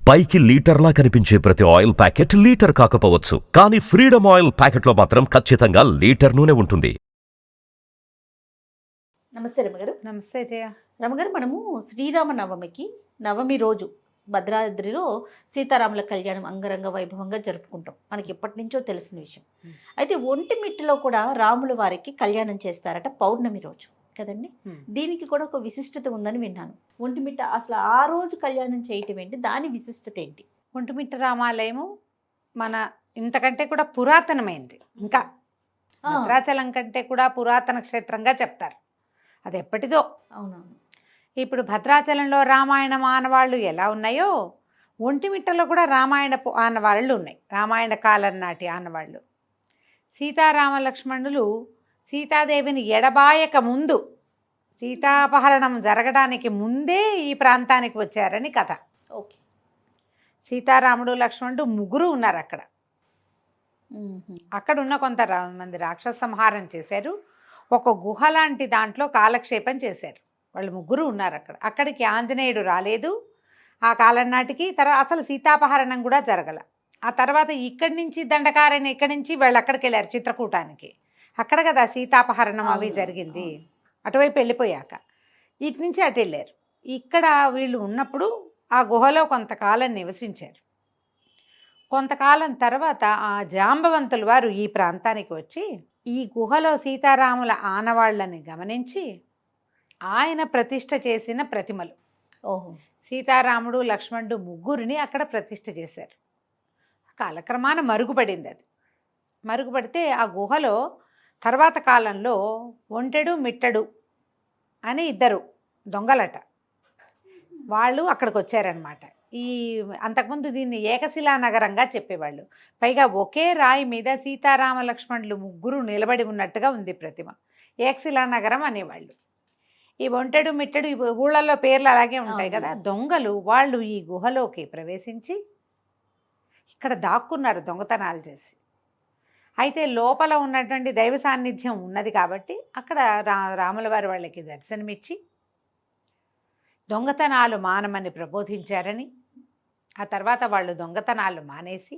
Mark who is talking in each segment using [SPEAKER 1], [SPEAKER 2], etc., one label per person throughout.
[SPEAKER 1] పైకి లీటర్లా కనిపించే ప్రతి ఆయిల్ ప్యాకెట్ లీటర్ కాకపోవచ్చు, కానీ ఫ్రీడమ్ ఆయిల్ ప్యాకెట్లో మాత్రం ఖచ్చితంగా లీటర్ నూనె ఉంటుంది.
[SPEAKER 2] నమస్తే రమగారు.
[SPEAKER 3] నమస్తే జయ.
[SPEAKER 2] రమగారు, మనము శ్రీరామ నవమికి నవమి రోజు భద్రాద్రిలో సీతారాముల కళ్యాణం అంగరంగ వైభవంగా జరుపుకుంటాం. మనకి ఎప్పటి నుంచో తెలిసిన విషయం. అయితే ఒంటిమిట్టలో కూడా రాముల వారికి కళ్యాణం చేస్తారట పౌర్ణమి రోజు కదండి. దీనికి కూడా ఒక విశిష్టత ఉందని విన్నాను. ఒంటిమిట్ట అసలు ఆ రోజు కళ్యాణం చేయటం ఏంటి, దాని విశిష్టత ఏంటి?
[SPEAKER 3] ఒంటిమిట్ట రామాలయము మన ఇంతకంటే కూడా పురాతనమైంది. ఇంకా భద్రాచలం కంటే కూడా పురాతన క్షేత్రంగా చెప్తారు. అది ఎప్పటిదో.
[SPEAKER 2] అవునవును.
[SPEAKER 3] ఇప్పుడు భద్రాచలంలో రామాయణ ఆనవాళ్ళు ఎలా ఉన్నాయో ఒంటిమిట్టలో కూడా రామాయణ ఆనవాళ్ళు ఉన్నాయి. రామాయణ కాలం నాటి ఆనవాళ్ళు. సీతారామ లక్ష్మణులు సీతాదేవిని ఎడబాయక ముందు, సీతాపహరణం జరగడానికి ముందే ఈ ప్రాంతానికి వచ్చారని కథ.
[SPEAKER 2] ఓకే.
[SPEAKER 3] సీతారాముడు లక్ష్మణుడు ముగ్గురు ఉన్నారు అక్కడ. అక్కడ ఉన్న కొంతమంది రాక్షస సంహారం చేశారు. ఒక గుహ లాంటి దాంట్లో కాలక్షేపం చేశారు. వాళ్ళు ముగ్గురు ఉన్నారు అక్కడ. అక్కడికి ఆంజనేయుడు రాలేదు ఆ కాలం నాటికి. తర్వాత అసలు సీతాపహరణం కూడా జరగల. ఆ తర్వాత ఇక్కడి నుంచి దండకారణ్యం, ఇక్కడి నుంచి వాళ్ళు అక్కడికి వెళ్ళారు చిత్రకూటానికి. అక్కడ కదా సీతాపహరణం అవి జరిగింది. అటువైపు వెళ్ళిపోయాక ఇటు నుంచి అటు వెళ్ళారు. ఇక్కడ వీళ్ళు ఉన్నప్పుడు ఆ గుహలో కొంతకాలం నివసించారు. కొంతకాలం తర్వాత ఆ జాంబవంతుల వారు ఈ ప్రాంతానికి వచ్చి ఈ గుహలో సీతారాముల ఆనవాళ్ళని గమనించి ఆయన ప్రతిష్ఠ చేసిన ప్రతిమలు, సీతారాముడు లక్ష్మణుడు ముగ్గురిని అక్కడ ప్రతిష్ఠ చేశారు. కాలక్రమాన మరుగుపడింది. అది మరుగుపడితే ఆ గుహలో తర్వాత కాలంలో ఒంటెడు మిట్టడు అని ఇద్దరు దొంగలట, వాళ్ళు అక్కడికి వచ్చారనమాట. ఈ అంతకుముందు దీన్ని ఏకశిలా నగరంగా చెప్పేవాళ్ళు. పైగా ఒకే రాయి మీద సీతారామ లక్ష్మణులు ముగ్గురు నిలబడి ఉన్నట్టుగా ఉంది ప్రతిమ. ఏకశిలా నగరం అనేవాళ్ళు. ఈ ఒంటెడు మిట్టడు ఈ ఊళ్ళల్లో పేర్లు అలాగే ఉంటాయి కదా. దొంగలు వాళ్ళు ఈ గుహలోకి ప్రవేశించి ఇక్కడ దాక్కున్నారు దొంగతనాలు చేసి. అయితే లోపల ఉన్నటువంటి దైవ సాన్నిధ్యం ఉన్నది కాబట్టి అక్కడ రాముల వారి వాళ్ళకి దర్శనమిచ్చి దొంగతనాలు మానమని ప్రబోధించారని, ఆ తర్వాత వాళ్ళు దొంగతనాలు మానేసి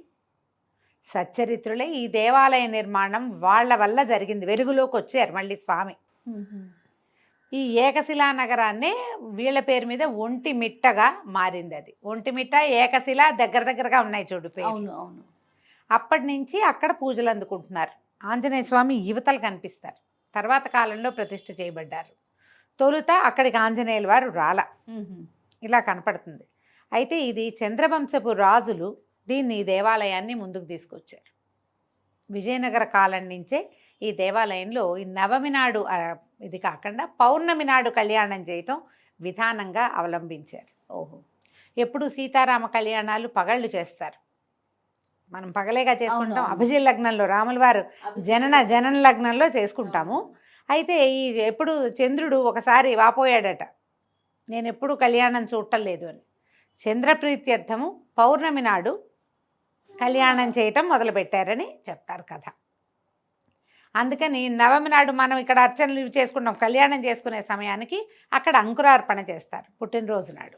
[SPEAKER 3] సచ్చరిత్రులే. ఈ దేవాలయ నిర్మాణం వాళ్ళ వల్ల జరిగింది. వెలుగులోకి వచ్చారు మళ్ళీ స్వామి. ఈ ఏకశిలా నగరాన్నే వీళ్ళ పేరు మీద ఒంటిమిట్టగా మారింది. అది ఒంటిమిట్ట, ఏకశిల దగ్గర దగ్గరగా ఉన్నాయి చూడు పేరు.
[SPEAKER 2] అవును.
[SPEAKER 3] అప్పటి నుంచి అక్కడ పూజలు అందుకుంటున్నారు. ఆంజనేయ స్వామి యువతలు కనిపిస్తారు. తర్వాత కాలంలో ప్రతిష్ఠ చేయబడ్డారు. తొలుత అక్కడికి ఆంజనేయుల వారు రాల, ఇలా కనపడుతుంది. అయితే ఇది చంద్రవంశపు రాజులు దీన్ని దేవాలయాన్ని ముందుకు తీసుకొచ్చారు. విజయనగర కాలం నుంచే ఈ దేవాలయంలో ఈ నవమి నాడు ఇది కాకుండా పౌర్ణమి నాడు కళ్యాణం చేయటం విధానంగా అవలంబించారు. ఎప్పుడు సీతారామ కళ్యాణాలు పగళ్ళు చేస్తారు. మనం పగలేగా చేసుకుంటాం. అభిజిత్ లగ్నంలో రాముల వారు జనన లగ్నంలో చేసుకుంటాము. అయితే ఈ ఎప్పుడు చంద్రుడు ఒకసారి వాపోయాడట, నేను ఎప్పుడు కళ్యాణం చూడలేదు అని. చంద్రప్రీత్యర్థము పౌర్ణమి నాడు కళ్యాణం చేయటం మొదలుపెట్టారని చెప్తారు కథ. అందుకని నవమి నాడు మనం ఇక్కడ అర్చనలు చేసుకుంటాం. కళ్యాణం చేసుకునే సమయానికి అక్కడ అంకురార్పణ చేస్తారు పుట్టినరోజు నాడు.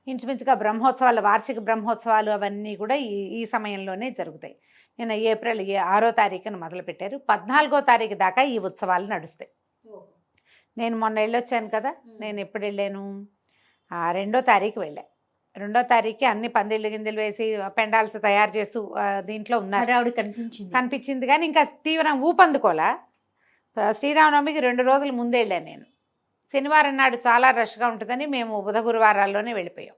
[SPEAKER 3] ఇంచుమించుగా బ్రహ్మోత్సవాలు, వార్షిక బ్రహ్మోత్సవాలు అవన్నీ కూడా ఈ సమయంలోనే జరుగుతాయి. నేను ఏప్రిల్ 6వ తారీఖున మొదలుపెట్టారు. 14వ తారీఖు దాకా ఈ ఉత్సవాలు నడుస్తాయి. నేను మొన్న వెళ్ళొచ్చాను కదా. నేను ఎప్పుడు వెళ్ళాను? 2వ తారీఖు వెళ్ళా. 2వ తారీఖుకి అన్ని పందిళ్ళు గింజలు వేసి పెండాల్స్ తయారు చేస్తూ దీంట్లో ఉన్నారు. కనిపించింది కానీ ఇంకా తీవ్రం ఊపందుకోలా. శ్రీరామనవమికి 2 రోజుల ముందే వెళ్ళాను నేను. శనివారం నాడు చాలా రష్గా ఉంటుందని మేము బుధ గురువారాల్లోనే వెళ్ళిపోయాం.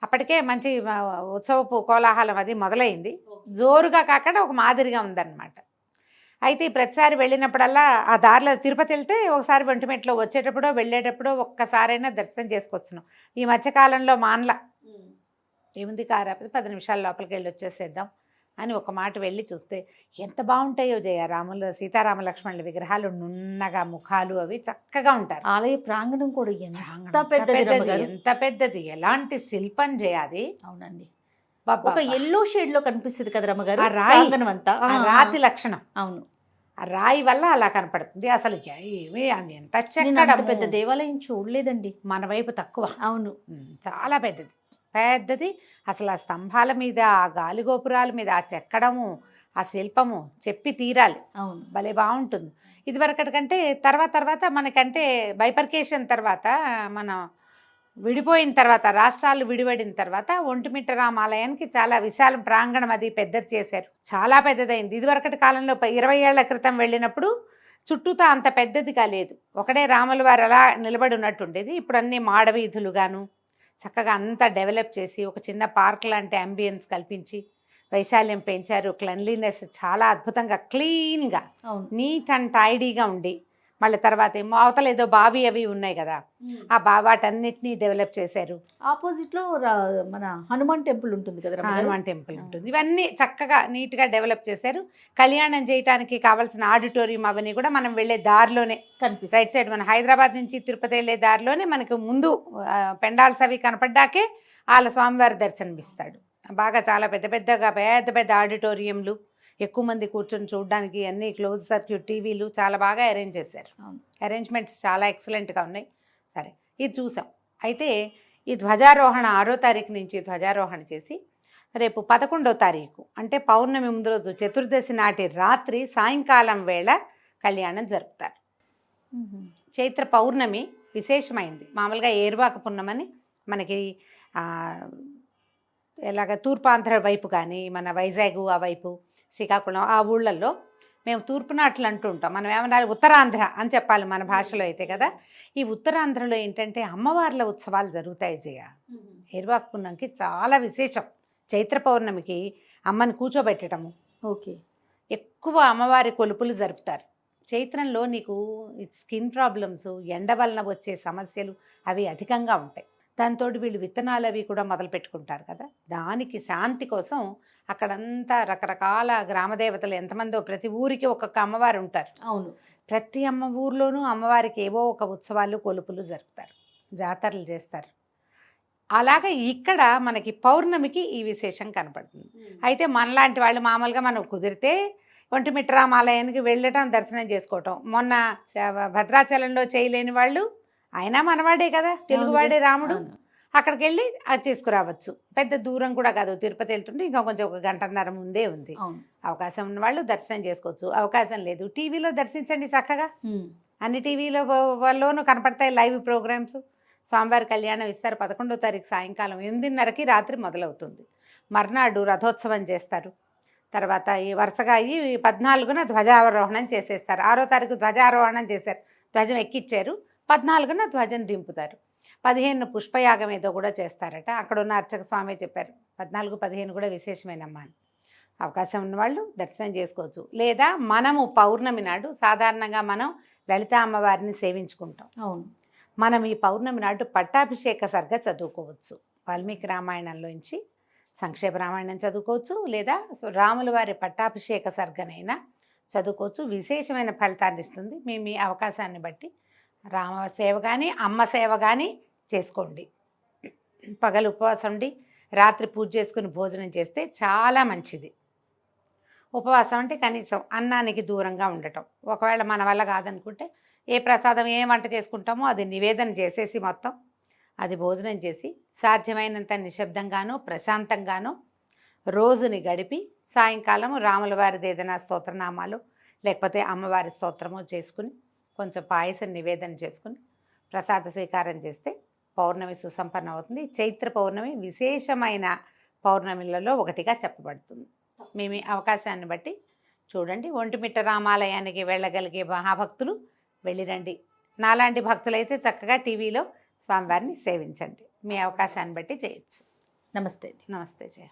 [SPEAKER 3] అప్పటికే మంచి ఉత్సవపు కోలాహలం అది మొదలైంది. జోరుగా కాకుండా ఒక మాదిరిగా ఉందన్నమాట. అయితే ప్రతిసారి వెళ్ళినప్పుడల్లా ఆ దారిలో తిరుపతి వెళ్తే ఒకసారి ఒంటిమిట్టలో వచ్చేటప్పుడో వెళ్ళేటప్పుడో ఒక్కసారైనా దర్శనం చేసుకొస్తున్నాం. ఈ మధ్యకాలంలో మానల ఏముంది కారాపతి 10 నిమిషాల లోపలికి వెళ్ళి వచ్చేసేద్దాం అని ఒక మాట వెళ్ళి చూస్తే ఎంత బాగుంటాయో జయ. రాముల సీతారామ లక్ష్మణుల విగ్రహాలు నున్నగా, ముఖాలు అవి చక్కగా ఉంటారు.
[SPEAKER 2] ఆలయ ప్రాంగణం కూడా ఎంత పెద్దది,
[SPEAKER 3] ఎలాంటి శిల్పం చేయాలి.
[SPEAKER 2] అవునండి. ఒక ఎల్లో షేడ్ లో కనిపిస్తుంది కదా రమ్మగారు.
[SPEAKER 3] రాతి లక్షణం.
[SPEAKER 2] అవును.
[SPEAKER 3] ఆ రాయి వల్ల అలా కనపడుతుంది. అసలు ఎంత
[SPEAKER 2] పెద్ద దేవాలయం చూడలేదండి.
[SPEAKER 3] మన వైపు తక్కువ.
[SPEAKER 2] అవును,
[SPEAKER 3] చాలా పెద్దది. పెద్దది. అసలు ఆ స్తంభాల మీద, ఆ గాలి గోపురాల మీద ఆ చెక్కడము, ఆ శిల్పము చెప్పి తీరాలి.
[SPEAKER 2] అవును.
[SPEAKER 3] భలే బాగుంటుంది. ఇదివరకటి కంటే తర్వాత మనకంటే బైపర్కేషన్ తర్వాత, మనం విడిపోయిన తర్వాత, రాష్ట్రాలు విడిపడిన తర్వాత ఒంటిమిట్ట రామాలయానికి చాలా విశాల ప్రాంగణం అది పెద్దది చేశారు. చాలా పెద్దదైంది. ఇదివరకటి కాలంలో 20 ఏళ్ల క్రితం వెళ్ళినప్పుడు చుట్టూతా అంత పెద్దదిగా లేదు. ఒకడే రాముల వారు అలా నిలబడి ఉన్నట్టు ఉండేది. ఇప్పుడు అన్ని మాడవీధులుగాను చక్కగా అంతా డెవలప్ చేసి ఒక చిన్న పార్క్ లాంటి అంబియన్స్ కల్పించి వైశాల్యం పెంచారు. క్లెన్లీనెస్ చాలా అద్భుతంగా క్లీన్గా
[SPEAKER 2] అవును.
[SPEAKER 3] నీట్ అండ్ టైడీగా ఉండి, మళ్ళీ తర్వాత ఏమో అవతల ఏదో బావి అవి ఉన్నాయి కదా, ఆ వాటన్నిటినీ డెవలప్ చేశారు.
[SPEAKER 2] ఆపోజిట్ లో మన హనుమాన్ టెంపుల్ ఉంటుంది కదా రమ్య గారు?
[SPEAKER 3] హనుమాన్ టెంపుల్ ఉంటుంది. ఇవన్నీ చక్కగా నీట్గా డెవలప్ చేశారు. కళ్యాణం చేయడానికి కావాల్సిన ఆడిటోరియం అవన్నీ కూడా మనం వెళ్ళే దారిలోనే
[SPEAKER 2] కనిపిస్తుంది.
[SPEAKER 3] రైట్ సైడ్, మన హైదరాబాద్ నుంచి తిరుపతి వెళ్ళే దారిలోనే మనకు ముందు పెండాల్స్ అవి కనపడ్డాకే వాళ్ళ స్వామివారి దర్శనమిస్తాడు. బాగా చాలా పెద్ద ఆడిటోరియంలు, ఎక్కువ మంది కూర్చొని చూడడానికి అన్ని క్లోజ్ సర్క్యూట్ టీవీలు చాలా బాగా అరేంజ్ చేశారు. అరేంజ్మెంట్స్ చాలా ఎక్సలెంట్గా ఉన్నాయి. సరే, ఇది చూసాం. అయితే ఈ ధ్వజారోహణ 6వ తారీఖు నుంచి ధ్వజారోహణ చేసి రేపు 11వ తారీఖు అంటే పౌర్ణమి ముందు రోజు చతుర్దశి నాటి రాత్రి సాయంకాలం వేళ కళ్యాణం జరుపుతారు. చైత్ర పౌర్ణమి విశేషమైంది. మామూలుగా ఏరువాక పున్నమని మనకి ఎలాగ తూర్పాంధ్ర వైపు కానీ, మన వైజాగ్ ఆ వైపు, శ్రీకాకుళం ఆ ఊళ్ళల్లో మేము తూర్పునాట్లు అంటూ ఉంటాం. మనం ఏమన్నా ఉత్తరాంధ్ర అని చెప్పాలి మన భాషలో అయితే కదా. ఈ ఉత్తరాంధ్రలో ఏంటంటే అమ్మవార్ల ఉత్సవాలు జరుగుతాయి జయ. ఏరువాక పున్నంకి చాలా విశేషం. చైత్ర పౌర్ణమికి అమ్మని కూర్చోబెట్టడము,
[SPEAKER 2] ఓకే,
[SPEAKER 3] ఎక్కువ అమ్మవారి కొలుపులు జరుపుతారు. చైత్రంలో నీకు స్కిన్ ప్రాబ్లమ్స్, ఎండ వలన వచ్చే సమస్యలు అవి అధికంగా ఉంటాయి. దాంతో వీళ్ళు విత్తనాలు అవి కూడా మొదలు పెట్టుకుంటారు కదా. దానికి శాంతి కోసం అక్కడంతా రకరకాల గ్రామదేవతలు ఎంతమందో, ప్రతి ఊరికి ఒక్కొక్క అమ్మవారు ఉంటారు.
[SPEAKER 2] అవును.
[SPEAKER 3] ప్రతి ఊర్లోనూ అమ్మవారికి ఏవో ఒక ఉత్సవాలు కొలుపులు జరుపుతారు, జాతరలు చేస్తారు. అలాగే ఇక్కడ మనకి పౌర్ణమికి ఈ విశేషం కనపడుతుంది. అయితే మనలాంటి వాళ్ళు మామూలుగా మనం కుదిరితే ఒంటిమిట్ట రామాలయానికి వెళ్ళటం, దర్శనం చేసుకోవటం. మొన్న భద్రాచలంలో చేయలేని వాళ్ళు, అయినా మనవాడే కదా, తెలుగువాడే రాముడు, అక్కడికి వెళ్ళి అది చేసుకురావచ్చు. పెద్ద దూరం కూడా కాదు, తిరుపతి వెళ్తుంటే ఇంకా కొంచెం 1 గంటన్నర ముందే ఉంది. అవకాశం ఉన్న వాళ్ళు దర్శనం చేసుకోవచ్చు. అవకాశం లేదు, టీవీలో దర్శించండి చక్కగా. అన్ని టీవీలో వాళ్ళలోనూ కనపడతాయి లైవ్ ప్రోగ్రామ్స్. స్వామివారి కళ్యాణం ఇస్తారు. 11వ తారీఖు సాయంకాలం 8:30కి రాత్రి మొదలవుతుంది. మర్నాడు రథోత్సవం చేస్తారు. తర్వాత ఈ వరుసగా 14న ధ్వజారోహణం చేసేస్తారు. 6వ తారీఖు ధ్వజారోహణం చేశారు, ధ్వజం ఎక్కిచ్చారు. 14న ధ్వజం దింపుతారు. 15న పుష్పయాగం ఏదో కూడా చేస్తారట. అక్కడ ఉన్న అర్చక స్వామి చెప్పారు 14, 15 కూడా విశేషమైనమ్మా అని. అవకాశం ఉన్నవాళ్ళు దర్శనం చేసుకోవచ్చు. లేదా మనము పౌర్ణమి నాడు సాధారణంగా మనం లలితా అమ్మవారిని సేవించుకుంటాం.
[SPEAKER 2] అవును.
[SPEAKER 3] మనం ఈ పౌర్ణమి నాడు పట్టాభిషేక సర్గ చదువుకోవచ్చు. వాల్మీకి రామాయణంలోంచి సంక్షేప రామాయణం చదువుకోవచ్చు, లేదా రాముల వారి పట్టాభిషేక సర్గనైనా చదువుకోవచ్చు. విశేషమైన ఫలితాన్ని ఇస్తుంది. మీ అవకాశాన్ని బట్టి రామ సేవ కానీ, అమ్మ సేవ కానీ చేసుకోండి. పగలు ఉపవాసం ఉండి రాత్రి పూజ చేసుకుని భోజనం చేస్తే చాలా మంచిది. ఉపవాసం అంటే కనీసం అన్నానికి దూరంగా ఉండటం. ఒకవేళ మన వల్ల కాదనుకుంటే ఏ ప్రసాదం, ఏ వంట చేసుకుంటామో అది నివేదన చేసేసి మొత్తం అది భోజనం చేసి సాధ్యమైనంత నిశ్శబ్దంగానో ప్రశాంతంగానో రోజుని గడిపి సాయంకాలం రాముల వారిది ఏదైనా స్తోత్రనామాలు లేకపోతే అమ్మవారి స్తోత్రము చేసుకుని కొంచెం పాయసం నివేదన చేసుకుని ప్రసాద స్వీకారం చేస్తే పౌర్ణమి సుసంపన్నం అవుతుంది. చైత్ర పౌర్ణమి విశేషమైన పౌర్ణమిలలో ఒకటిగా చెప్పబడుతుంది. మీ అవకాశాన్ని బట్టి చూడండి. ఒంటిమిట్ట రామాలయానికి వెళ్ళగలిగే మహాభక్తులు వెళ్ళిరండి. నాలాంటి భక్తులైతే చక్కగా టీవీలో స్వామివారిని సేవించండి. మీ అవకాశాన్ని బట్టి చేయొచ్చు.
[SPEAKER 2] నమస్తే.
[SPEAKER 3] నమస్తే జయ.